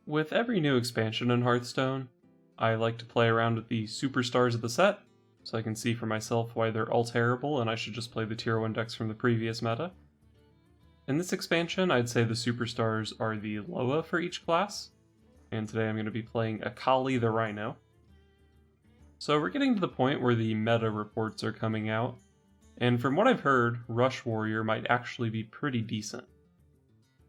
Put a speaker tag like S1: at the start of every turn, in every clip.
S1: With every new expansion in Hearthstone, I like to play around with the superstars of the set, so I can see for myself why they're all terrible and I should just play the tier 1 decks from the previous meta. In this expansion, I'd say the superstars are the Loa for each class, and today I'm going to be playing Akali the Rhino. So we're getting to the point where the meta reports are coming out, and from what I've heard, Rush Warrior might actually be pretty decent.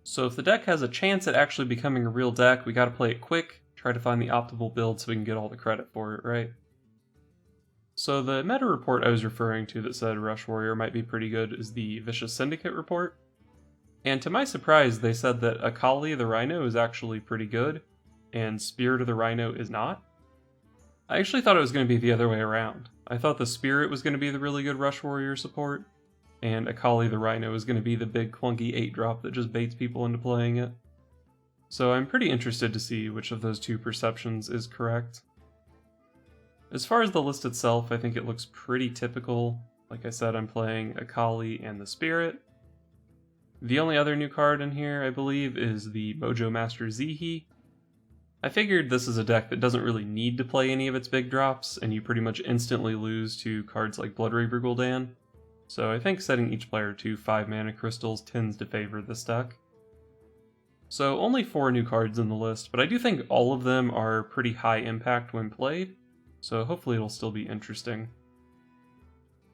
S1: So if the deck has a chance at actually becoming a real deck, we gotta play it quick, try to find the optimal build so we can get all the credit for it, right? So the meta report I was referring to that said Rush Warrior might be pretty good is the Vicious Syndicate report. And to my surprise, they said that Akali the Rhino is actually pretty good, and Spirit of the Rhino is not. I actually thought it was going to be the other way around. I thought the Spirit was going to be the really good Rush Warrior support, and Akali the Rhino is going to be the big clunky 8-drop that just baits people into playing it. So I'm pretty interested to see which of those two perceptions is correct. As far as the list itself, I think it looks pretty typical. Like I said, I'm playing Akali and the Spirit. The only other new card in here, I believe, is the Mojo Master Zihi. I figured this is a deck that doesn't really need to play any of its big drops, and you pretty much instantly lose to cards like Blood Reaver Gul'dan. So I think setting each player to 5 mana crystals tends to favor this deck. So only 4 new cards in the list, but I do think all of them are pretty high impact when played, so hopefully it'll still be interesting.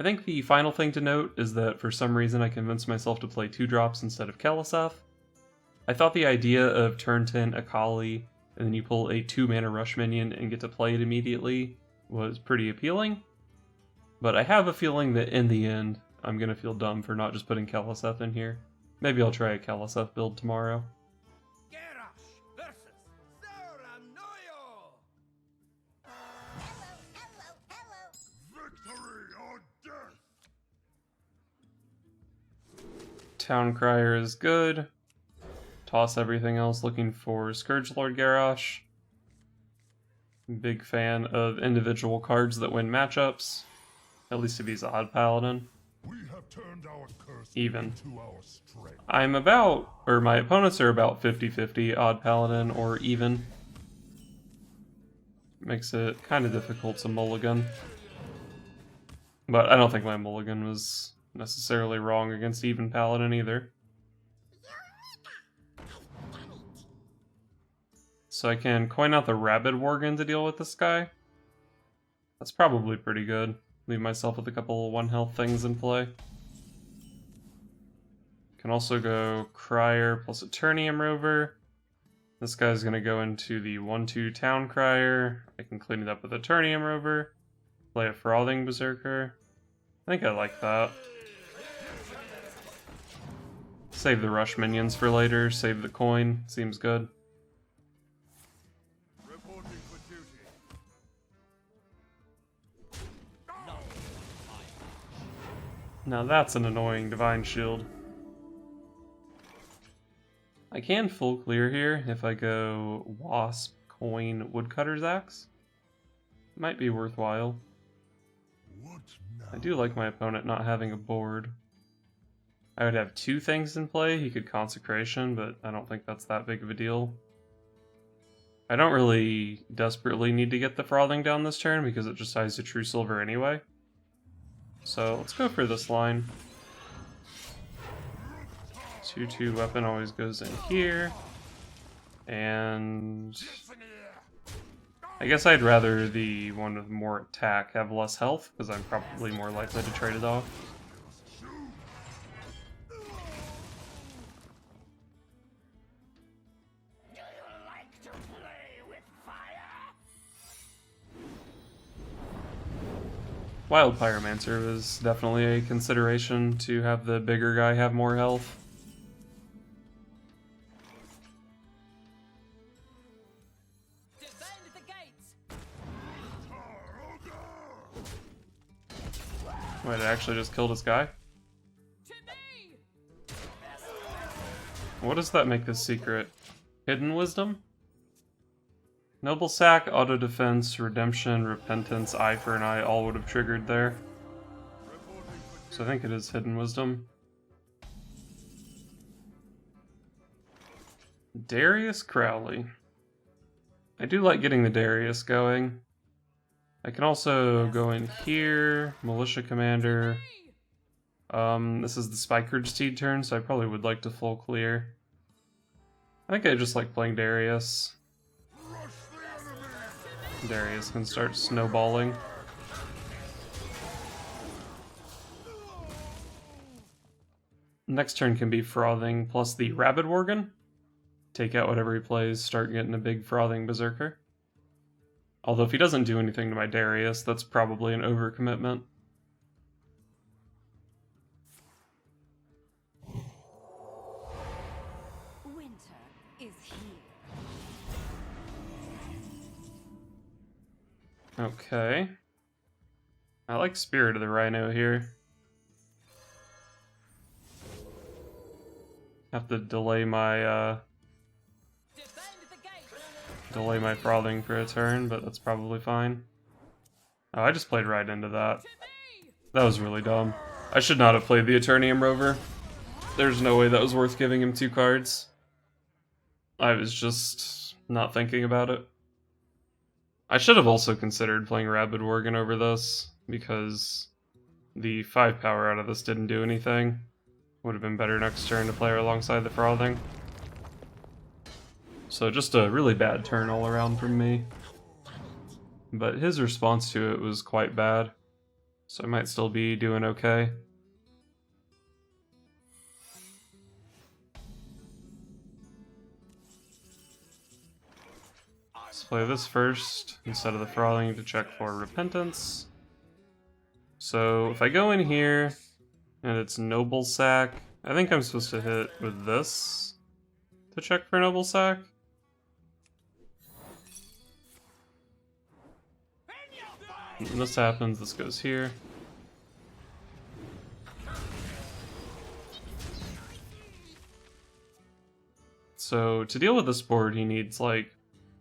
S1: I think the final thing to note is that for some reason I convinced myself to play 2 drops instead of Kaliseth. I thought the idea of turn 10 Akali and then you pull a 2 mana rush minion and get to play it immediately was pretty appealing. But I have a feeling that in the end, I'm going to feel dumb for not just putting Kaliseth in here. Maybe I'll try a Kaliseth build tomorrow. Town Crier is good. Toss everything else looking for Scourgelord Garrosh. Big fan of individual cards that win matchups. At least if he's Odd Paladin. Even. I'm about, or my opponents are about 50-50 Odd Paladin or even. Makes it kind of difficult to mulligan. But I don't think my mulligan was necessarily wrong against even Paladin either. So I can coin out the Rabid Worgen to deal with this guy. That's probably pretty good. Leave myself with a couple 1 health things in play. Can also go Crier plus Eternium Rover. This guy's going to go into the 1-2 Town Crier. I can clean it up with Eternium Rover. Play a Frothing Berserker. I think I like that. Save the rush minions for later. Save the coin. Seems good. Now that's an annoying Divine Shield. I can full clear here if I go Wasp, Coin, Woodcutter's Axe. Might be worthwhile. I do like my opponent not having a board. I would have 2 things in play. He could Consecration, but I don't think that's that big of a deal. I don't really desperately need to get the Frothing down this turn because it just ties to True Silver anyway. So let's go for this line. 2-2 weapon always goes in here. And I guess I'd rather the one with more attack have less health, because I'm probably more likely to trade it off. Wild Pyromancer was definitely a consideration to have the bigger guy have more health. Wait, I actually just killed this guy? What does that make this secret? Hidden Wisdom? Noble Sack, Auto Defense, Redemption, Repentance, Eye for an Eye all would have triggered there. So I think it is Hidden Wisdom. Darius Crowley. I do like getting the Darius going. I can also go in here, Militia Commander. This is the Spikeridge Steed turn, so I probably would like to full clear. I think I just like playing Darius. Darius can start snowballing. Next turn can be Frothing plus the Rabid Worgen. Take out whatever he plays, start getting a big Frothing Berserker. Although if he doesn't do anything to my Darius, that's probably an overcommitment.
S2: Winter is here.
S1: Okay. I like Spirit of the Rhino here. Have to delay my Frothing for a turn, but that's probably fine. Oh, I just played right into that. That was really dumb. I should not have played the Eternium Rover. There's no way that was worth giving him 2 cards. I was just not thinking about it. I should have also considered playing Rabid Worgen over this, because the 5 power out of this didn't do anything. Would have been better next turn to play her alongside the Frothing. So just a really bad turn all around from me. But his response to it was quite bad, so I might still be doing okay. Let's play this first, instead of the Frothing, to check for Repentance. So if I go in here, and it's Noble Sack, I think I'm supposed to hit with this to check for Noble Sack. When this happens, this goes here. So to deal with this board, he needs, like,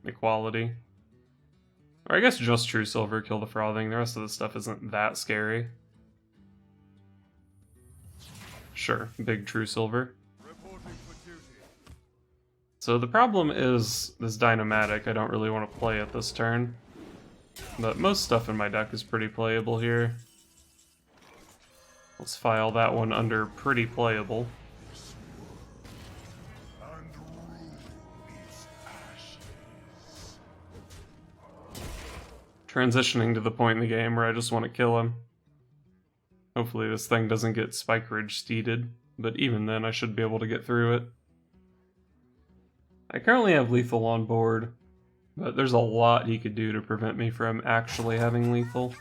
S1: Equality. Or I guess just True Silver, kill the Frothing. The rest of the stuff isn't that scary. Sure, big True Silver. So the problem is this Dynamatic I don't really want to play at this turn. But most stuff in my deck is pretty playable here. Let's file that one under pretty playable. Transitioning to the point in the game where I just want to kill him. Hopefully this thing doesn't get Spikeridge steeded, but even then I should be able to get through it. I currently have lethal on board, but there's a lot he could do to prevent me from actually having lethal.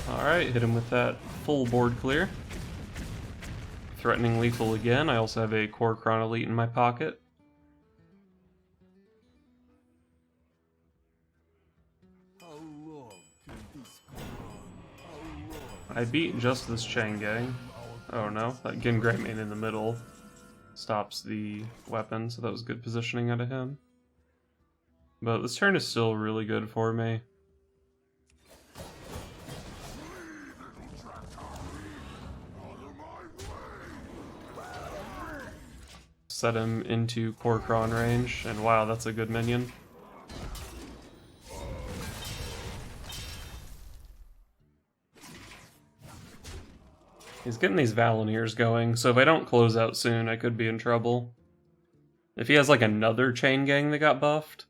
S1: Alright, hit him with that full board clear. Threatening lethal again. I also have a Kor'kron Elite in my pocket. I beat just this Chain Gang. Oh no, that Gin Greymane in the middle stops the weapon, so that was good positioning out of him. But this turn is still really good for me. Set him into Kor'kron range, and wow, that's a good minion. He's getting these Valeniers going, so if I don't close out soon, I could be in trouble. If he has like another Chain Gang that got buffed,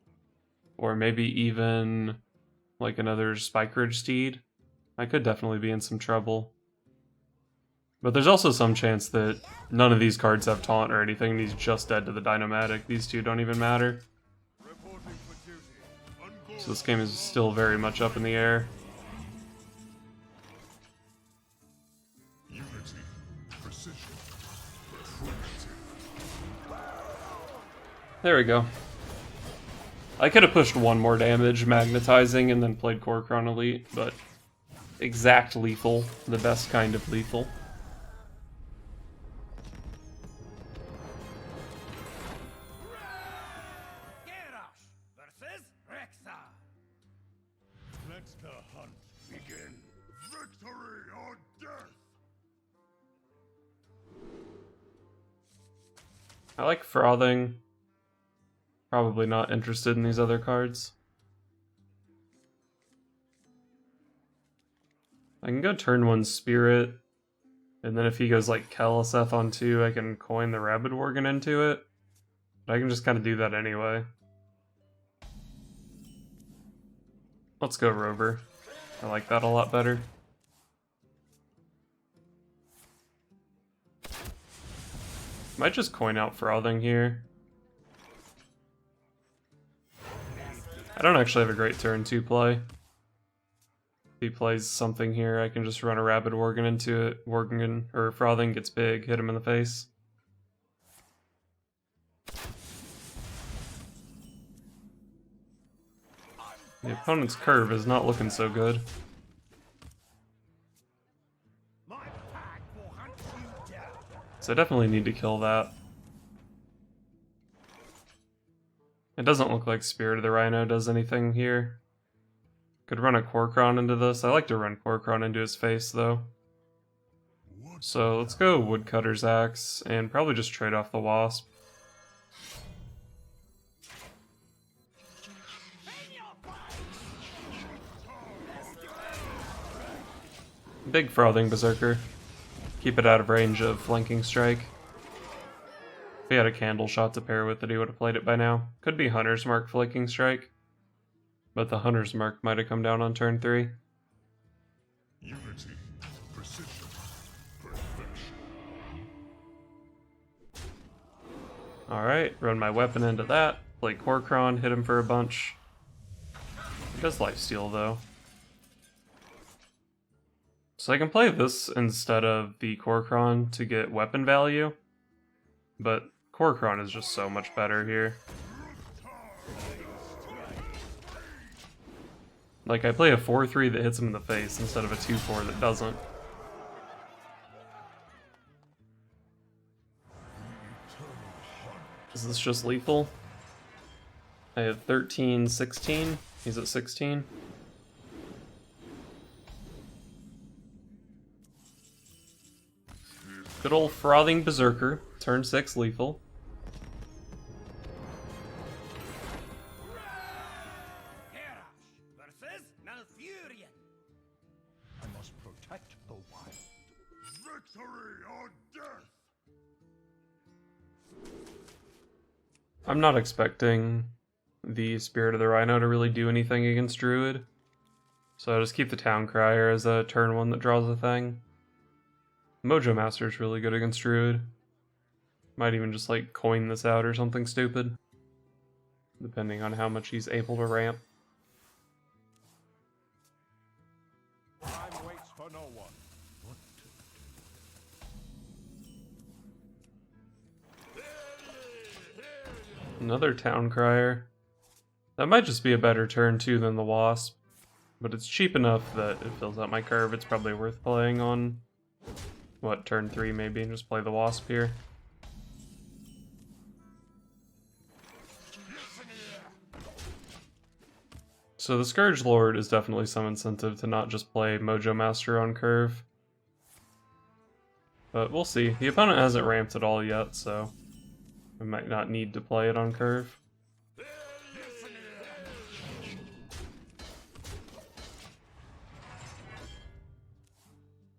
S1: or maybe even like another Spikeridge Steed, I could definitely be in some trouble. But there's also some chance that none of these cards have taunt or anything, and he's just dead to the Dynamatic. These two don't even matter. So this game is still very much up in the air. There we go. I could have pushed one more damage, magnetizing, and then played Kor'kron Elite, but exact lethal, the best kind of lethal.
S3: Let the hunt begin. Victory or death!
S1: I like Frothing. Probably not interested in these other cards. I can go turn 1 Spirit, and then if he goes like Keleseth on 2, I can coin the Rabid Worgen into it. But I can just kind of do that anyway. Let's go Rover. I like that a lot better. Might just coin out Frothing here. I don't actually have a great turn 2 play. If he plays something here, I can just run a Rabid Worgen into it. Worgen, or Frothing gets big, hit him in the face. The opponent's curve is not looking so good. So I definitely need to kill that. It doesn't look like Spirit of the Rhino does anything here. Could run a Kor'kron into this. I like to run Kor'kron into his face, though. So let's go Woodcutter's Axe, and probably just trade off the Wasp. Big Frothing Berserker. Keep it out of range of Flanking Strike. If he had a Candle Shot to pair with it, he would have played it by now. Could be Hunter's Mark Flanking Strike. But the Hunter's Mark might have come down on turn 3.
S3: Unity, precision, perfection.
S1: Alright, run my weapon into that. Play Kor'kron, hit him for a bunch. He does lifesteal though. So I can play this instead of the Kor'kron to get weapon value. But Kor'kron is just so much better here. Like, I play a 4-3 that hits him in the face instead of a 2-4 that doesn't. Is this just lethal? I have 13, 16. He's at 16. Good old Frothing Berserker. Turn 6 lethal.
S3: I must protect the wild. Victory or death!
S1: I'm not expecting the Spirit of the Rhino to really do anything against Druid. So I just keep the Town Crier as a turn 1 that draws a thing. Mojo Master is really good against Druid. Might even just like coin this out or something stupid. Depending on how much he's able to ramp.
S3: Time waits for no one. What
S1: Another Town Crier. That might just be a better turn 2 than the Wasp. But it's cheap enough that it fills out my curve. It's probably worth playing on, what, turn 3 maybe, and just play the Wasp here. So the Scourge Lord is definitely some incentive to not just play Mojo Master on curve. But we'll see. The opponent hasn't ramped at all yet, so we might not need to play it on curve.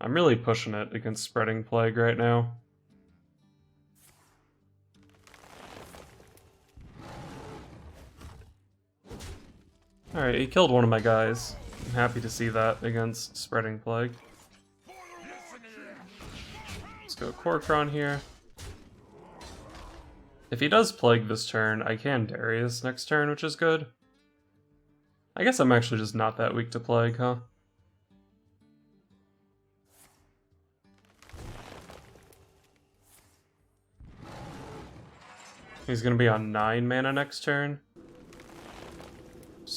S1: I'm really pushing it against Spreading Plague right now. Alright, he killed one of my guys. I'm happy to see that against Spreading Plague. Let's go Kor'kron here. If he does Plague this turn, I can Darius next turn, which is good. I guess I'm actually just not that weak to Plague, huh? He's gonna be on 9 mana next turn.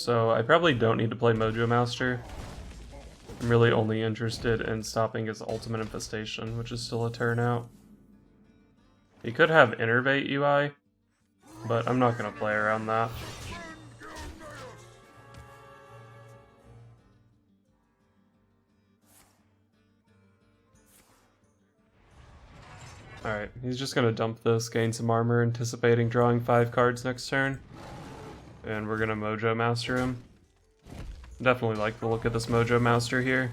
S1: so I probably don't need to play Mojo Master. I'm really only interested in stopping his Ultimate Infestation, which is still a turn out. He could have Innervate UI, but I'm not going to play around that. Alright, he's just going to dump this, gain some armor, anticipating drawing 5 cards next turn. And we're going to Mojo Master him. Definitely like the look of this Mojo Master here.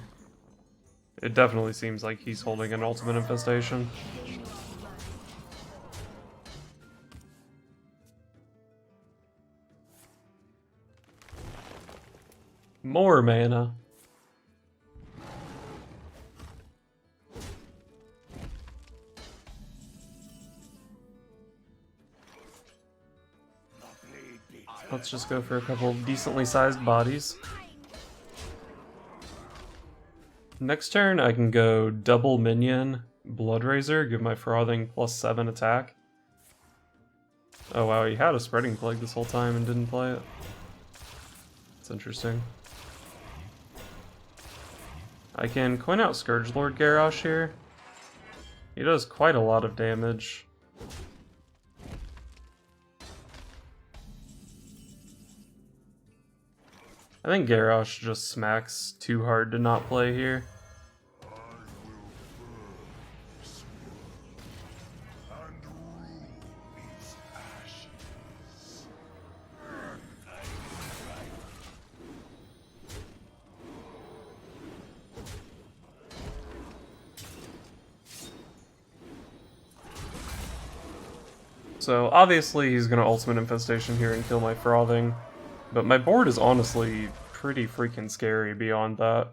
S1: It definitely seems like he's holding an Ultimate Infestation. More mana. Let's just go for a couple decently sized bodies. Next turn I can go double minion, Bloodraiser, give my Frothing +7 attack. Oh wow, he had a Spreading Plague this whole time and didn't play it. That's interesting. I can coin out Scourgelord Garrosh here. He does quite a lot of damage. I think Garrosh just smacks too hard to not play here. So obviously he's gonna Ultimate Infestation here and kill my Frothing, but my board is honestly pretty freaking scary beyond that.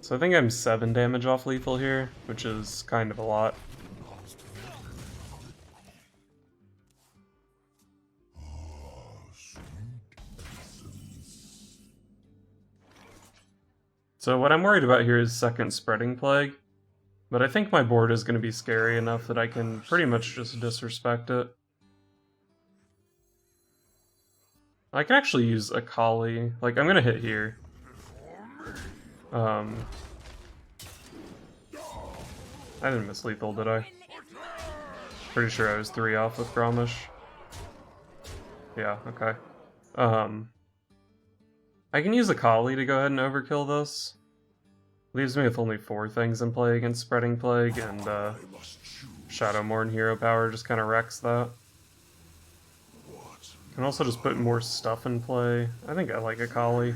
S1: So I think I'm 7 damage off lethal here, which is kind of a lot. So what I'm worried about here is second Spreading Plague. But I think my board is going to be scary enough that I can pretty much just disrespect it. I can actually use Akali. Like, I'm going to hit here. I didn't miss lethal, did I? Pretty sure I was 3 off with Gromish. Yeah, okay. I can use Akali to go ahead and overkill this. Leaves me with only 4 things in play against Spreading Plague, and Shadowmourne Hero Power just kind of wrecks that. Can also just put more stuff in play. I think I like Akali.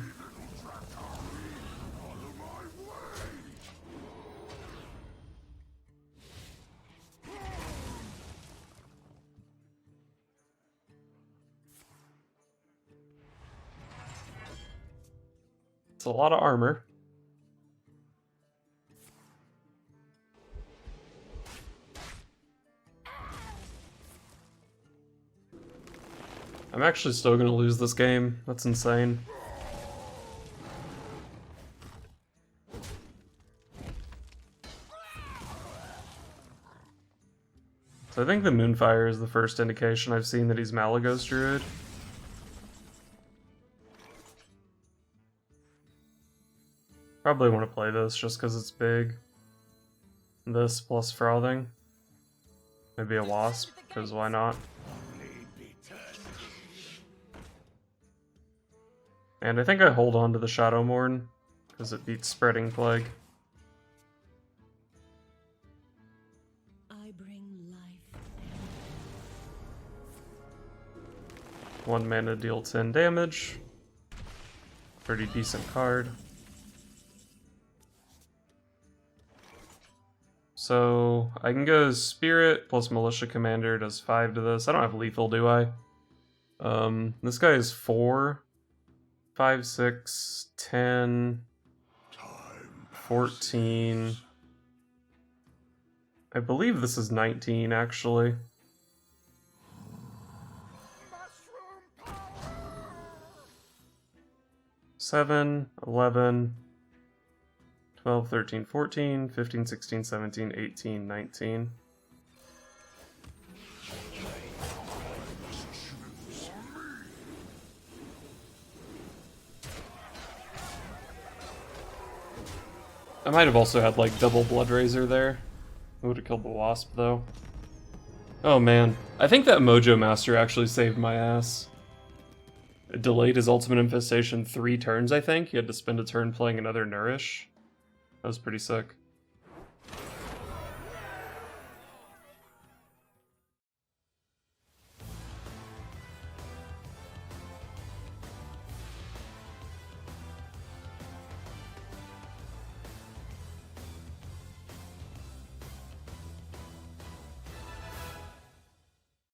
S1: It's a lot of armor. I'm actually still gonna lose this game. That's insane. So I think the Moonfire is the first indication I've seen that he's Malygos Druid. Probably want to play this just because it's big. This plus Frothing. Maybe a Wasp, because why not? And I think I hold on to the Shadowmourne, because it beats Spreading Plague.
S2: I bring life.
S1: 1 mana, deal 10 damage. Pretty decent card. So I can go Spirit plus Militia Commander does 5 to this. I don't have lethal, do I? This guy is 4. 5, 6, 10, 14. I believe this is 19, actually. 7, 11, 12, 13, 14, 15, 16, 17, 18, 19. I might have also had like double Blood Razor there. I would have killed the Wasp though. Oh man, I think that Mojo Master actually saved my ass. It delayed his ultimate infestation 3 turns, I think. He had to spend a turn playing another Nourish. That was pretty sick.